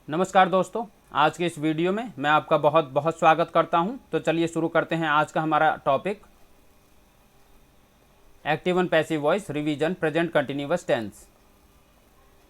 नमस्कार दोस्तों, आज के इस वीडियो में मैं आपका बहुत बहुत स्वागत करता हूं। तो चलिए शुरू करते हैं आज का हमारा topic active and passive voice revision present continuous tense.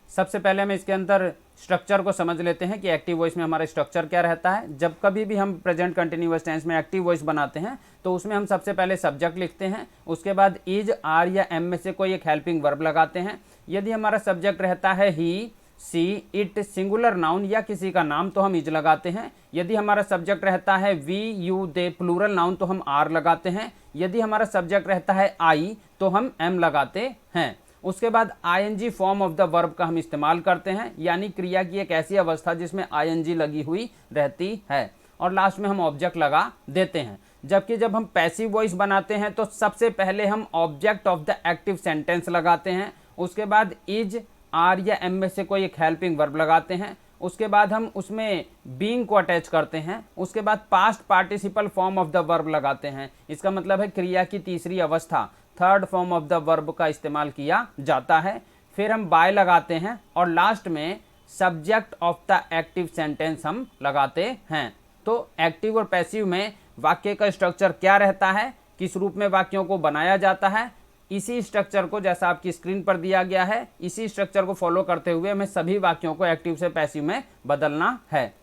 सबसे पहले हम इसके अंदर स्ट्रक्चर को समझ लेते हैं कि एक्टिव वॉइस में हमारा स्ट्रक्चर क्या रहता है। जब कभी भी हम प्रेजेंट कंटिन्यूअस टेंस में एक्टिव वॉइस बनाते हैं तो उसमें हम सबसे पहले सब्जेक्ट लिखते हैं, उसके बाद इज, आर या एम में से कोई एक हेल्पिंग वर्ब लगाते हैं। यदि हमारा सब्जेक्ट रहता है ही, सी, इट, सिंगुलर नाउन या किसी का नाम तो हम इज लगाते हैं। यदि हमारा सब्जेक्ट रहता है we, you, they, plural noun तो हम आर लगाते हैं। यदि हमारा सब्जेक्ट रहता है आई तो हम एम लगाते हैं। उसके बाद ING form of the verb का हम इस्तेमाल करते हैं, यानी क्रिया की एक ऐसी अवस्था जिसमें आईएनजी लगी हुई रहती है, और लास्ट में हम ऑब्जेक्ट लगा देते हैं। जबकि जब हम पैसिव वॉइस बनाते हैं तो सबसे पहले हम object of the active sentence लगाते हैं, उसके बाद इज, आर या एम में से कोई एक हेल्पिंग वर्ब लगाते हैं, उसके बाद हम उसमें बीइंग को अटैच करते हैं, उसके बाद past participle form of the verb लगाते हैं। इसका मतलब है क्रिया की तीसरी अवस्था, third form of the verb का इस्तेमाल किया जाता है। फिर हम बाय लगाते हैं और लास्ट में subject of the active sentence हम लगाते हैं। तो एक्टिव और पैसिव में वाक्य का स्ट्रक्चर क्या रहता है, किस रूप में वाक्यों को बनाया जाता है, इसी स्ट्रक्चर को जैसा आपकी स्क्रीन पर दिया गया है, इसी स्ट्रक्चर को फॉलो करते हुए हमें सभी वाक्यों को एक्टिव से पैसिव में बदलना है।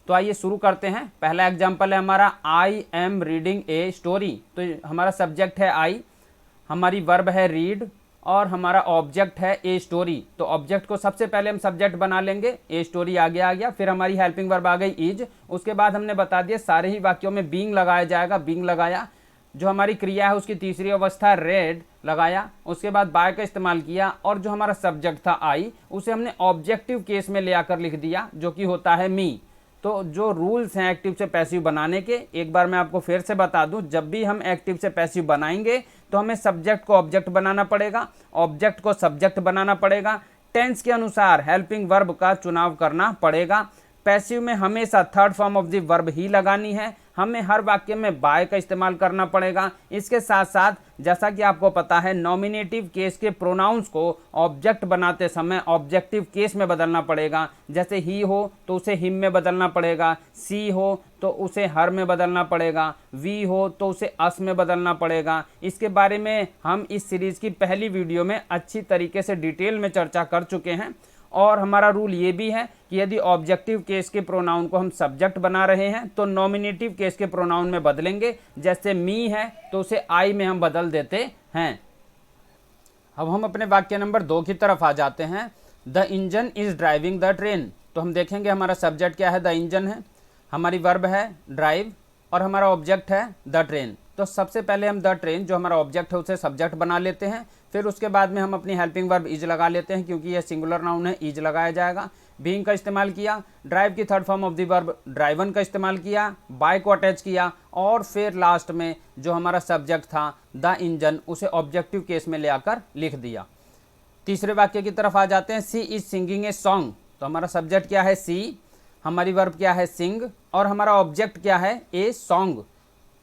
तो आइए शुरू करते हैं। पहला एग्जांपल है हमारा I am reading A story. तो हमारा सब्जेक्ट है आई, हमारी वर्ब है रीड और हमारा ऑब्जेक्ट है ए स्टोरी। तो ऑब्जेक्ट को सबसे पहले हम सब्जेक्ट बना लेंगे, ए स्टोरी आगे आ गया, फिर हमारी हेल्पिंग वर्ब आ गई इज। उसके बाद हमने बता दिया सारे ही वाक्यों में बीइंग लगाया जाएगा, बीइंग लगाया। जो हमारी क्रिया है उसकी तीसरी अवस्था रेड लगाया, उसके बाद बाय का इस्तेमाल किया, और जो हमारा सब्जेक्ट था आई उसे हमने ऑब्जेक्टिव केस में ले आकर लिख दिया जो कि होता है मी। तो जो रूल्स हैं एक्टिव से पैसिव बनाने के, एक बार मैं आपको फिर से बता दूं, जब भी हम एक्टिव से पैसिव बनाएंगे तो हमें सब्जेक्ट को ऑब्जेक्ट बनाना पड़ेगा, ऑब्जेक्ट को सब्जेक्ट बनाना पड़ेगा, टेंस के अनुसार हेल्पिंग वर्ब का चुनाव करना पड़ेगा। पैसिव में हमेशा third form of the verb ही लगानी है, हमें हर वाक्य में बाय का इस्तेमाल करना पड़ेगा। इसके साथ साथ जैसा कि आपको पता है नॉमिनेटिव केस के प्रोनाउंस को ऑब्जेक्ट बनाते समय ऑब्जेक्टिव केस में बदलना पड़ेगा। जैसे ही हो तो उसे हिम में बदलना पड़ेगा, सी हो तो उसे हर में बदलना पड़ेगा, वी हो तो उसे अस में बदलना पड़ेगा। इसके बारे में हम इस सीरीज़ की पहली वीडियो में अच्छी तरीके से डिटेल में चर्चा कर चुके हैं। और हमारा रूल ये भी है कि यदि ऑब्जेक्टिव केस के प्रोनाउन को हम सब्जेक्ट बना रहे हैं तो नॉमिनेटिव केस के प्रोनाउन में बदलेंगे। जैसे मी है तो उसे आई में हम बदल देते हैं। अब हम अपने वाक्य नंबर 2 की तरफ आ जाते हैं। The engine is driving the train. तो हम देखेंगे हमारा सब्जेक्ट क्या है, द इंजन है, हमारी वर्ब है ड्राइव और हमारा ऑब्जेक्ट है द ट्रेन। तो सबसे पहले हम द ट्रेन जो हमारा ऑब्जेक्ट है उसे सब्जेक्ट बना लेते हैं, फिर उसके बाद में हम अपनी हेल्पिंग वर्ब इज लगा लेते हैं, क्योंकि यह सिंगुलर नाउन है इज लगाया जाएगा। बीइंग का इस्तेमाल किया, ड्राइव की third form of the verb driven का इस्तेमाल किया, बाय को अटैच किया, और फिर लास्ट में जो हमारा सब्जेक्ट था द इंजन उसे ऑब्जेक्टिव केस में ले आकर लिख दिया। तीसरे वाक्य की तरफ आ जाते हैं। सी इज सिंगिंग ए सॉन्ग। तो हमारा सब्जेक्ट क्या है सी, हमारी वर्ब क्या है सिंग और हमारा ऑब्जेक्ट क्या है ए सॉन्ग।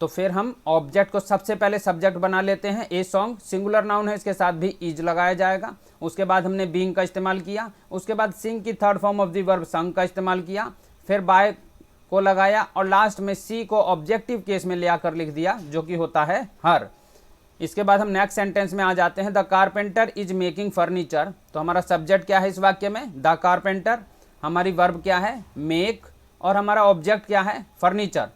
तो फिर हम ऑब्जेक्ट को सबसे पहले सब्जेक्ट बना लेते हैं ए सॉन्ग, सिंगुलर नाउन है इसके साथ भी इज लगाया जाएगा। उसके बाद हमने बीइंग का इस्तेमाल किया, उसके बाद सिंग की third form of the verb संग का इस्तेमाल किया, फिर बाय को लगाया और लास्ट में सी को ऑब्जेक्टिव केस में ले आकर लिख दिया जो कि होता है हर। इसके बाद हम नेक्स्ट सेंटेंस में आ जाते हैं। The carpenter is making furniture. तो हमारा सब्जेक्ट क्या है इस वाक्य में, द कारपेंटर, हमारी वर्ब क्या है मेक और हमारा ऑब्जेक्ट क्या है फर्नीचर।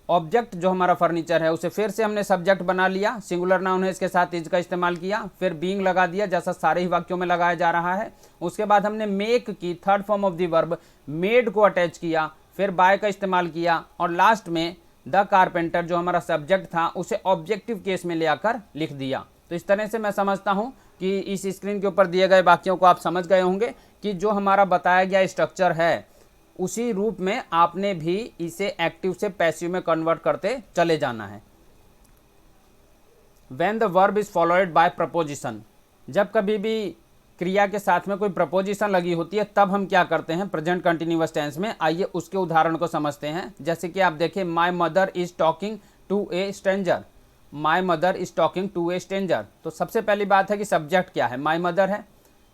ऑब्जेक्ट जो हमारा फर्नीचर है उसे फिर से हमने सब्जेक्ट बना लिया, सिंगुलर नाउन है इसके साथ इज का इस्तेमाल किया, फिर बीइंग लगा दिया जैसा सारे ही वाक्यों में लगाया जा रहा है। उसके बाद हमने मेक की third form of the verb made को अटैच किया, फिर बाय का इस्तेमाल किया और लास्ट में द कारपेंटर जो हमारा सब्जेक्ट था उसे ऑब्जेक्टिव केस में ले आकर लिख दिया। तो इस तरह से मैं समझता हूँ कि इस स्क्रीन के ऊपर दिए गए वाक्यों को आप समझ गए होंगे कि जो हमारा बताया गया स्ट्रक्चर है उसी रूप में आपने भी इसे एक्टिव से पैसिव में कन्वर्ट करते चले जाना है। When the verb is followed by preposition. जब कभी भी क्रिया के साथ में कोई प्रपोजिशन लगी होती है तब हम क्या करते हैं प्रेजेंट कंटिन्यूअस टेंस में। आइए उसके उदाहरण को समझते हैं। जैसे कि आप देखें, my mother is talking to a stranger. My mother is talking to a stranger. तो सबसे पहली बात है कि सब्जेक्ट क्या है, माई मदर है।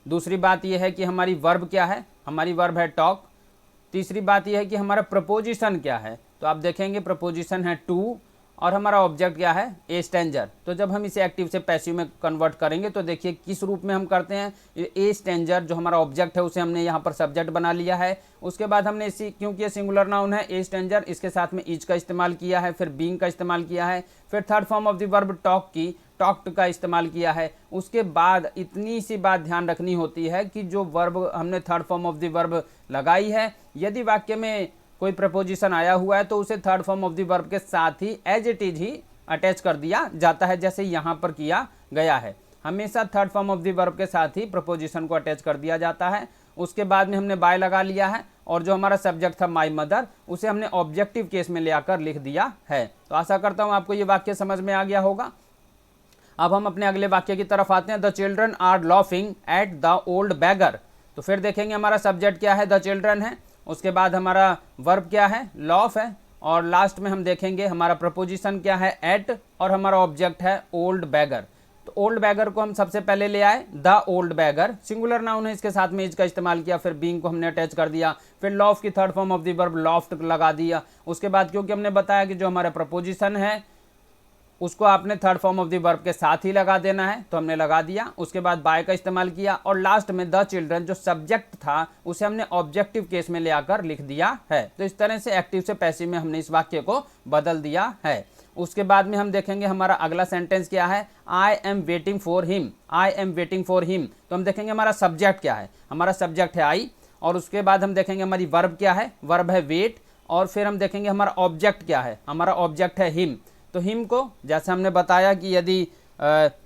दूसरी बात यह है कि हमारी वर्ब क्या है, हमारी वर्ब है टॉक। तीसरी बात यह है कि हमारा प्रपोजिशन क्या है। तो आप देखेंगे प्रपोजिशन है टू और हमारा ऑब्जेक्ट क्या है, ए स्ट्रेंजर। तो जब हम इसे एक्टिव से पैसिव में कन्वर्ट करेंगे तो देखिए किस रूप में हम करते हैं। ए स्ट्रेंजर जो हमारा ऑब्जेक्ट है उसे हमने यहाँ पर सब्जेक्ट बना लिया है। उसके बाद हमने इसी, क्योंकि ये सिंगुलर नाउन है ए स्ट्रेंजर, इसके साथ में इज का इस्तेमाल किया है, फिर बीइंग का इस्तेमाल किया है, फिर third form of the verb talk की, टॉक्ड का इस्तेमाल किया है। उसके बाद इतनी सी बात ध्यान रखनी होती है कि जो वर्ब हमने third form of the verb लगाई है, यदि वाक्य में कोई प्रपोजिशन आया हुआ है तो उसे third form of the verb के साथ ही एज इट इज ही अटैच कर दिया जाता है, जैसे यहाँ पर किया गया है। हमेशा third form of the verb के साथ ही प्रपोजिशन को अटैच कर दिया जाता है। उसके बाद में हमने बाय लगा लिया है और जो हमारा सब्जेक्ट था माई मदर, उसे हमने ऑब्जेक्टिव केस में ले आकर लिख दिया है। तो आशा करता हूँ आपको ये वाक्य समझ में आ गया होगा। अब हम अपने अगले वाक्य की तरफ आते हैं। The children are laughing at the old beggar. तो फिर देखेंगे हमारा सब्जेक्ट क्या है, द चिल्ड्रन है, उसके बाद हमारा वर्ब क्या है, लॉफ है, और लास्ट में हम देखेंगे हमारा प्रपोजिशन क्या है, एट, और हमारा ऑब्जेक्ट है ओल्ड बैगर। तो ओल्ड बैगर को हम सबसे पहले ले आए, the old beggar, singular noun है, इसके साथ में इज का इस्तेमाल किया, फिर बीइंग को हमने अटैच कर दिया, फिर लॉफ की third form of the verb loft लगा दिया। उसके बाद क्योंकि हमने बताया कि जो हमारा प्रपोजिशन है उसको आपने third form of the verb के साथ ही लगा देना है, तो हमने लगा दिया। उसके बाद बाय का इस्तेमाल किया और लास्ट में द चिल्ड्रन जो सब्जेक्ट था उसे हमने ऑब्जेक्टिव केस में ले आकर लिख दिया है। तो इस तरह से एक्टिव से पैसिव में हमने इस वाक्य को बदल दिया है। उसके बाद में हम देखेंगे हमारा अगला सेंटेंस क्या है, I am waiting for him, I am waiting for him. तो हम देखेंगे हमारा सब्जेक्ट क्या है, हमारा सब्जेक्ट है आई, और उसके बाद हम देखेंगे हमारी वर्ब क्या है, वर्ब है वेट, और फिर हम देखेंगे हमारा ऑब्जेक्ट क्या है, हमारा ऑब्जेक्ट है हिम। तो हिम को जैसे हमने बताया कि यदि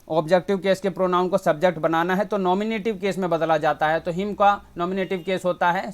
ऑब्जेक्टिव केस के प्रोनाउन को सब्जेक्ट बनाना है तो नॉमिनेटिव केस में बदला जाता है। तो हिम का नॉमिनेटिव केस होता है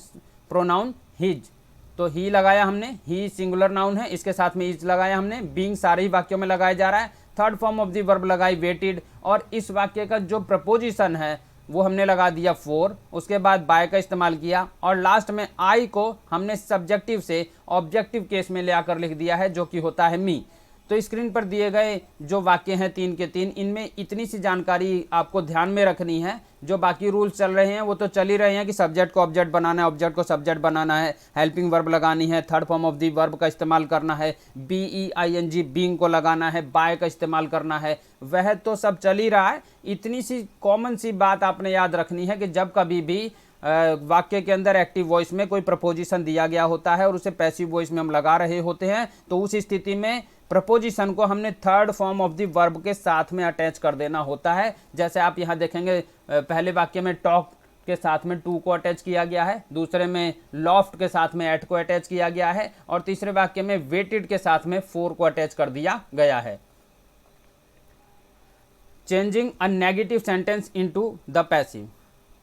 प्रोनाउन हिज। तो ही लगाया हमने, ही सिंगुलर नाउन है, इसके साथ में इज लगाया हमने, बीइंग सारे ही वाक्यों में लगाया जा रहा है, third form of the verb लगाई वेटेड, और इस वाक्य का जो प्रपोजिशन है वो हमने लगा दिया फोर। उसके बाद बाय का इस्तेमाल किया और लास्ट में आई को हमने सब्जेक्टिव से ऑब्जेक्टिव केस में ले आकर लिख दिया है, जो कि होता है मी। तो स्क्रीन पर दिए गए जो वाक्य हैं 3 के 3, इनमें इतनी सी जानकारी आपको ध्यान में रखनी है। जो बाकी रूल्स चल रहे हैं वो तो चल ही रहे हैं कि सब्जेक्ट को ऑब्जेक्ट बनाना है, ऑब्जेक्ट को सब्जेक्ट बनाना है, हेल्पिंग वर्ब लगानी है, third form of the verb का इस्तेमाल करना है, BEING बीइंग को लगाना है, बाय का इस्तेमाल करना है, वह तो सब चल ही रहा है। इतनी सी कॉमन सी बात आपने याद रखनी है कि जब कभी भी वाक्य के अंदर एक्टिव वॉइस में कोई प्रपोजिशन दिया गया होता है और उसे पैसिव वॉइस में हम लगा रहे होते हैं, तो उस स्थिति में प्रपोजिशन को हमने third form of the verb के साथ में अटैच कर देना होता है। जैसे आप यहाँ देखेंगे पहले वाक्य में टॉक के साथ में टू को अटैच किया गया है, दूसरे में लॉफ्ट के साथ में एट को अटैच किया गया है, और तीसरे वाक्य में वेटेड के साथ में फोर को अटैच कर दिया गया है। Changing a negative sentence into the passive.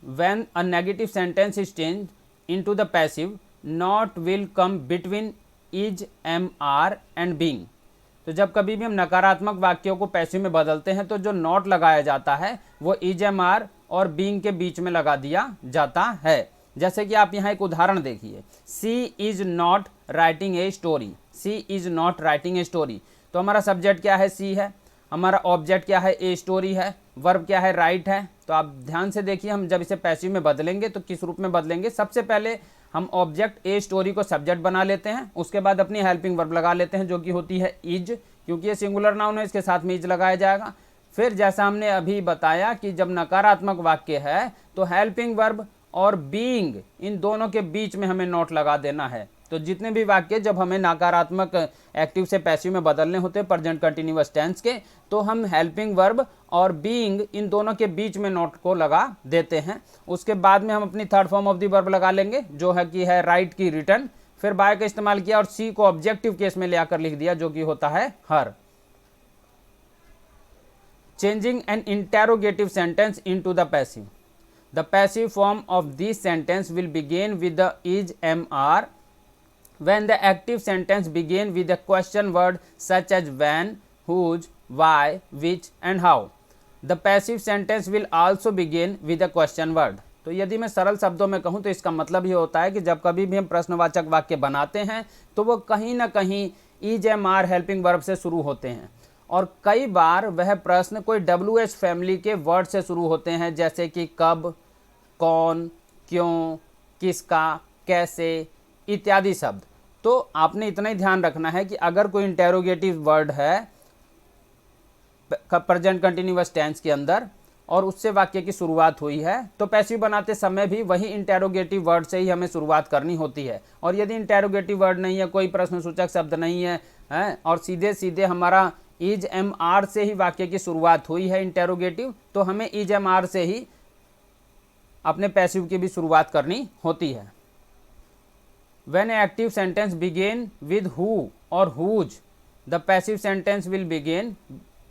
When a negative sentence is changed into the passive, not will come between is, am, are and being। तो जब कभी भी हम नकारात्मक वाक्यों को पैसिव में बदलते हैं तो जो नॉट लगाया जाता है वो इज, एम, आर और बीइंग के बीच में लगा दिया जाता है। जैसे कि आप यहाँ एक उदाहरण देखिए, she is not writing a story, she is not writing a story. तो हमारा सब्जेक्ट क्या है, सी है, हमारा ऑब्जेक्ट क्या है, ए स्टोरी है, वर्ब क्या है, राइट है। तो आप ध्यान से देखिए, हम जब इसे पैसिव में बदलेंगे तो किस रूप में बदलेंगे। सबसे पहले हम ऑब्जेक्ट ए स्टोरी को सब्जेक्ट बना लेते हैं, उसके बाद अपनी हेल्पिंग वर्ब लगा लेते हैं जो कि होती है इज, क्योंकि ये सिंगुलर नाउन है, इसके साथ में इज लगाया जाएगा। फिर जैसा हमने अभी बताया कि जब नकारात्मक वाक्य है तो हेल्पिंग वर्ब और बीइंग इन दोनों के बीच में हमें नॉट लगा देना है। तो जितने भी वाक्य जब हमें नकारात्मक एक्टिव से पैसिव में बदलने होते हैं प्रेजेंट कंटिन्यूअस टेंस के, तो हम हेल्पिंग वर्ब और बीइंग इन दोनों के बीच में नॉट को लगा देते हैं। उसके बाद में हम अपनी third form of the verb लगा लेंगे जो है कि है राइट की रिटर्न। फिर बाय का इस्तेमाल किया और सी को ऑब्जेक्टिव केस में ले आकर लिख दिया जो कि होता है हर। Changing an interrogative sentence into the passive. The passive form of this sentence will begin with the is, am, are when the active sentence begin with a question word such as when, whose, why, which and how. The passive sentence will also begin with a question word. तो यदि मैं सरल शब्दों में कहूँ तो इसका मतलब ये होता है कि जब कभी भी हम प्रश्नवाचक वाक्य बनाते हैं तो वो कहीं ना कहीं is, am, are helping verb से शुरू होते हैं, और कई बार वह प्रश्न कोई WH फैमिली के वर्ड से शुरू होते हैं, जैसे कि कब, कौन, क्यों, किसका, कैसे, इत्यादि शब्द। तो आपने इतना ही ध्यान रखना है कि अगर कोई इंटेरोगेटिव वर्ड है प्रेजेंट कंटिन्यूअस टेंस के अंदर और उससे वाक्य की शुरुआत हुई है तो पैसिव बनाते समय भी वही इंटेरोगेटिव वर्ड से ही हमें शुरुआत करनी होती है। और यदि इंटेरोगेटिव वर्ड नहीं है, कोई प्रश्नसूचक शब्द नहीं है, और सीधे सीधे हमारा इज एम आर से ही वाक्य की शुरुआत हुई है इंटेरोगेटिव, तो हमें इज एम आर से ही अपने पैसिव की भी शुरुआत करनी होती है। When an active sentence begin with who or whose, the passive sentence will begin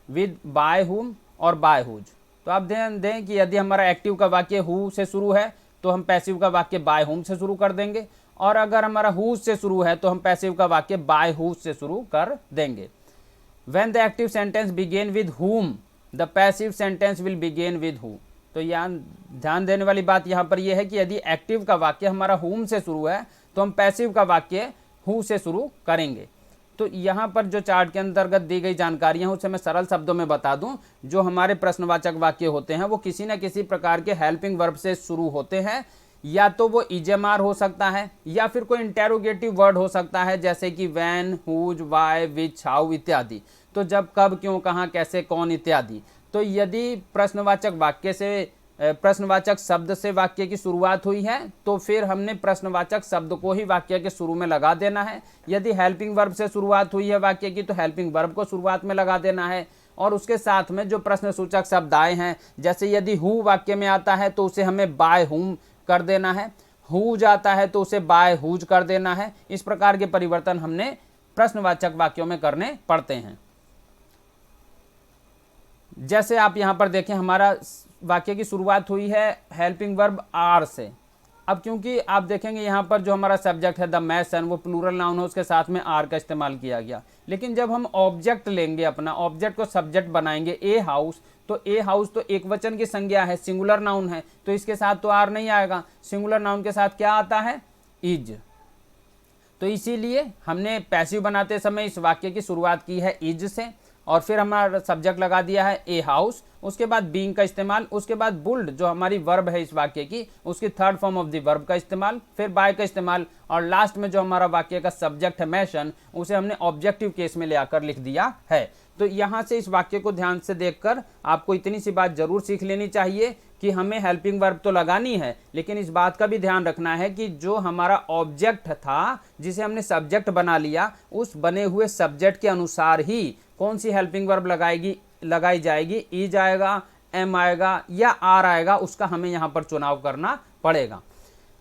with by whom और by whose। तो आप ध्यान दें कि यदि हमारा एक्टिव का वाक्य who से शुरू है तो हम पैसिव का वाक्य by whom से शुरू कर देंगे, और अगर हमारा whose से शुरू है तो हम पैसिव का वाक्य by whose से शुरू कर देंगे। When the active sentence begin with whom, the passive sentence will begin with who। तो यहाँ ध्यान देने वाली बात यहाँ पर यह है कि यदि एक्टिव का वाक्य हमारा whom से शुरू है तो हम पैसिव का वाक्य who से शुरू करेंगे। तो यहाँ पर जो चार्ट के अंतर्गत दी गई जानकारियाँ उसे मैं सरल शब्दों में बता दूं। जो हमारे प्रश्नवाचक वाक्य होते हैं वो किसी न किसी प्रकार के हेल्पिंग वर्ब से शुरू होते हैं, या तो वो इजेमार हो सकता है या फिर कोई इंटेरोगेटिव वर्ड हो सकता है, जैसे कि when, whose, why, which, how इत्यादि। तो जब, कब, क्यों, कहाँ, कैसे, कौन इत्यादि। तो यदि प्रश्नवाचक वाक्य से प्रश्नवाचक शब्द से वाक्य की शुरुआत हुई है तो फिर हमने प्रश्नवाचक शब्द को ही वाक्य के शुरू में लगा देना है। यदि हेल्पिंग वर्ब से शुरुआत हुई है वाक्य की तो हेल्पिंग वर्ब को शुरुआत में लगा देना है, और उसके साथ में जो प्रश्नसूचक शब्द आए हैं, जैसे यदि हु वाक्य में आता है तो उसे हमें बाय हुम कर देना है, हुज आता है तो उसे बाय हुज कर देना है। इस प्रकार के परिवर्तन हमने प्रश्नवाचक वाक्यों में करने पड़ते हैं। जैसे आप यहाँ पर देखें, हमारा वाक्य की शुरुआत हुई है हेल्पिंग वर्ब आर से। अब क्योंकि आप देखेंगे यहाँ पर जो हमारा सब्जेक्ट है द मैसन, वो प्लूरल नाउन है, उसके साथ में आर का इस्तेमाल किया गया। लेकिन जब हम ऑब्जेक्ट लेंगे, अपना ऑब्जेक्ट को सब्जेक्ट बनाएंगे ए हाउस, तो ए हाउस तो एक वचन की संज्ञा है, सिंगुलर नाउन है, तो इसके साथ तो आर नहीं आएगा। सिंगुलर नाउन के साथ क्या आता है? इज। तो इसीलिए हमने पैसिव बनाते समय इस वाक्य की शुरुआत की है इज से, और फिर हमारा सब्जेक्ट लगा दिया है ए हाउस, उसके बाद बीइंग का इस्तेमाल, उसके बाद बुल्ड जो हमारी वर्ब है इस वाक्य की, उसकी third form of the verb का इस्तेमाल, फिर बाय का इस्तेमाल, और लास्ट में जो हमारा वाक्य का सब्जेक्ट है मैशन, उसे हमने ऑब्जेक्टिव केस में ले आकर लिख दिया है। तो यहाँ से इस वाक्य को ध्यान से देखकर आपको इतनी सी बात जरूर सीख लेनी चाहिए कि हमें हेल्पिंग वर्ब तो लगानी है, लेकिन इस बात का भी ध्यान रखना है कि जो हमारा ऑब्जेक्ट था जिसे हमने सब्जेक्ट बना लिया, उस बने हुए सब्जेक्ट के अनुसार ही कौन सी हेल्पिंग वर्ब लगाई जाएगी, इज आएगा, एम आएगा या आर आएगा, उसका हमें यहाँ पर चुनाव करना पड़ेगा।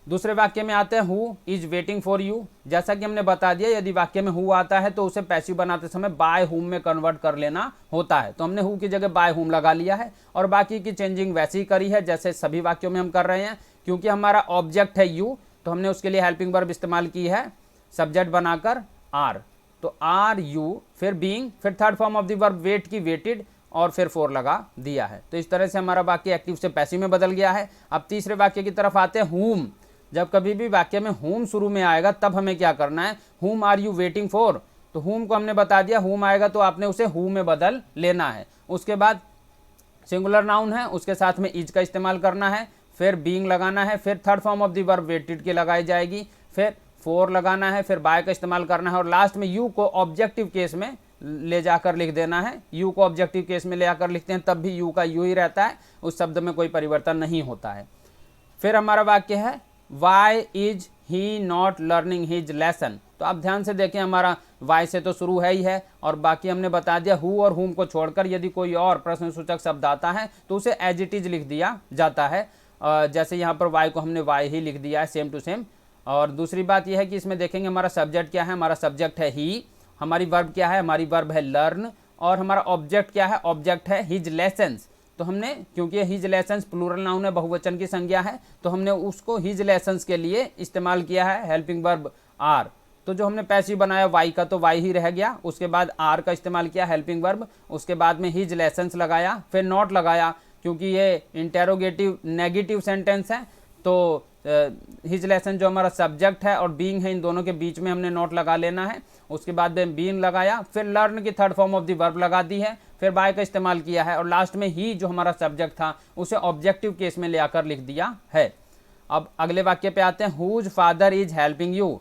दूसरे वाक्य में आते हैं who is waiting for you. जैसा कि हमने बता दिया, यदि वाक्य में हु आता है तो उसे पैसिव बनाते समय बाय हुम में कन्वर्ट कर लेना होता है, तो हमने हु की जगह बाय हुम लगा लिया है, और बाकी की चेंजिंग वैसी ही करी है जैसे सभी वाक्यों में हम कर रहे हैं। क्योंकि हमारा ऑब्जेक्ट है यू, तो हमने उसके लिए हेल्पिंग वर्ब इस्तेमाल की है सब्जेक्ट बनाकर आर, तो आर यू, फिर बीइंग, फिर third form of the verb wait की वेटेड, और फिर फोर लगा दिया है। तो इस तरह से हमारा वाक्य एक्टिव से पैसिव में बदल गया है। अब तीसरे वाक्य की तरफ आते हैं हुम। जब कभी भी वाक्य में हुम शुरू में आएगा तब हमें क्या करना है? हुम आर यू वेटिंग फॉर, तो हुम को हमने बता दिया, हुम आएगा तो आपने उसे हु में बदल लेना है। उसके बाद सिंगुलर नाउन है, उसके साथ में इज का इस्तेमाल करना है, फिर बीइंग लगाना है, फिर third form of the verb waited की लगाई जाएगी, फिर फोर लगाना है, फिर बाय का इस्तेमाल करना है, और लास्ट में यू को ऑब्जेक्टिव केस में ले जाकर लिख देना है। यू को ऑब्जेक्टिव केस में ले आकर लिखते हैं तब भी यू का यू ही रहता है, उस शब्द में कोई परिवर्तन नहीं होता है। फिर हमारा वाक्य है why is he not learning his lesson. तो आप ध्यान से देखें, हमारा वाई से तो शुरू है ही है, और बाकी हमने बता दिया हु और हुम को छोड़कर यदि कोई और प्रश्नसूचक शब्द आता है तो उसे एज इट इज लिख दिया जाता है। जैसे यहाँ पर वाई को हमने वाई ही लिख दिया है, सेम टू सेम। और दूसरी बात यह है कि इसमें देखेंगे हमारा सब्जेक्ट क्या है, हमारा सब्जेक्ट है ही, हमारी वर्ब क्या है, हमारी वर्ब है लर्न, और हमारा ऑब्जेक्ट क्या है, ऑब्जेक्ट है हिज लेसन्स। तो हमने, क्योंकि हिज लेसन्स प्लूरल नाउन है, बहुवचन की संज्ञा है, तो हमने उसको हिज लेसन्स के लिए इस्तेमाल किया है हेल्पिंग वर्ब आर। तो जो हमने पैसिव बनाया वाई का, तो वाई ही रह गया, उसके बाद आर का इस्तेमाल किया हेल्पिंग वर्ब, उसके बाद में हिज लेसन्स लगाया, फिर नॉट लगाया, क्योंकि ये इंटेरोगेटिव नेगेटिव सेंटेंस है, तो हिज लेसन जो हमारा सब्जेक्ट है और बीइंग है, इन दोनों के बीच में हमने नॉट लगा लेना है। उसके बाद में बीइंग लगाया, फिर लर्न की third form of the verb लगा दी है, फिर बाय का इस्तेमाल किया है, और लास्ट में ही जो हमारा सब्जेक्ट था उसे ऑब्जेक्टिव केस में ले आकर लिख दिया है। अब अगले वाक्य पे आते हैं whose father is helping you.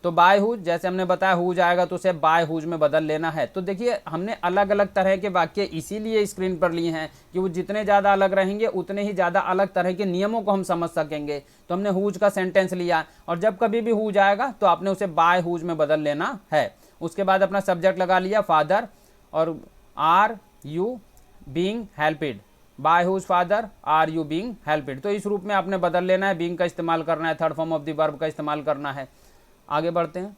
तो बाय हुज, जैसे हमने बताया हुज आएगा तो उसे बाय हुज में बदल लेना है। तो देखिए हमने अलग अलग तरह के वाक्य इसीलिए स्क्रीन पर लिए हैं कि वो जितने ज़्यादा अलग रहेंगे उतने ही ज़्यादा अलग तरह के नियमों को हम समझ सकेंगे। तो हमने हुज का सेंटेंस लिया और जब कभी भी हुज आएगा तो आपने उसे बाय हुज में बदल लेना है। उसके बाद अपना सब्जेक्ट लगा लिया फादर और are you being helped, by whose father are you being helped. तो इस रूप में आपने बदल लेना है, बीइंग का इस्तेमाल करना है, third form of the verb का इस्तेमाल करना है। आगे बढ़ते हैं।